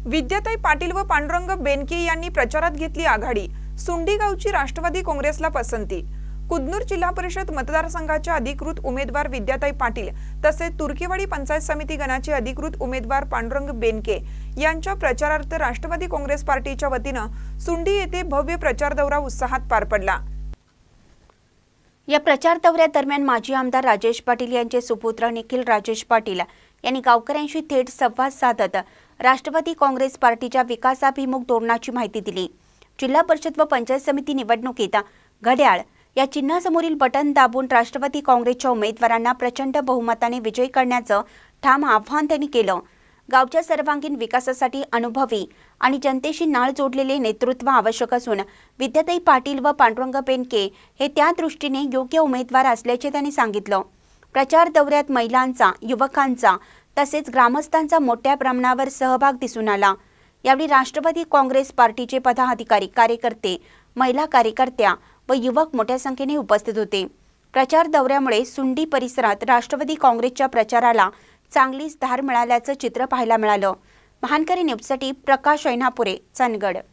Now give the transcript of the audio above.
विद्याताई पाटील व पांडुरंग बेनके यांनी प्रचारात घेतली आघाडी। सुंडी गावची राष्ट्रवादी काँग्रेसला पसंती। कुदनूर जिल्हा परिषद मतदारसंघाच्या अधिकृत उमेदवार विद्याताई पाटील तसेच तुर्केवाडी पंचायत समिती गणाचे अधिकृत उमेदवार पांडुरंग बेनके यांच्या प्रचारार्थ राष्ट्रवादी काँग्रेस पार्टीच्या वतीने सुंडी येथे भव्य प्रचार दौरा उत्साहात पार पडला। या प्रचार दौऱ्यादरम्यान माजी आमदार राजेश पाटील यांचे सुपुत्र निखिल राजेश पाटील यांनी गावकऱ्यांशी थेट संवाद साधत राष्ट्रवादी काँग्रेस पार्टीच्या विकासाभिमुख धोरणाची माहिती दिली। जिल्हा परिषद व पंचायत समिती निवडणुकीत घड्याळ या चिन्हासमोरील बटन दाबून राष्ट्रवादी काँग्रेसच्या उमेदवारांना प्रचंड बहुमताने विजयी करण्याचं ठाम आव्हान त्यांनी केलं। गावच्या सर्वांगीण विकासासाठी अनुभवी आणि जनतेशी नाळ जोडलेले नेतृत्व आवश्यक असून विद्याताई पाटील व पांडुरंग बेनके हे त्या दृष्टीने योग्य उमेदवार असल्याचे त्यांनी सांगितलं। प्रचार दौऱ्यात महिलांचा, युवकांचा तसेच ग्रामस्थांचा मोठ्या प्रमाणावर सहभाग दिसून आला। यावेळी राष्ट्रवादी काँग्रेस पार्टीचे पदाधिकारी, कार्यकर्ते, महिला कार्यकर्त्या व युवक मोठ्या संख्येने उपस्थित होते। प्रचार दौऱ्यामुळे सुंडी परिसरात राष्ट्रवादी काँग्रेसच्या प्रचाराला चांगलीच धार मिळाल्याचं चित्र पाहायला मिळालं। महानकरी न्यूजसाठी प्रकाश ऐनापुरे, चंदगड।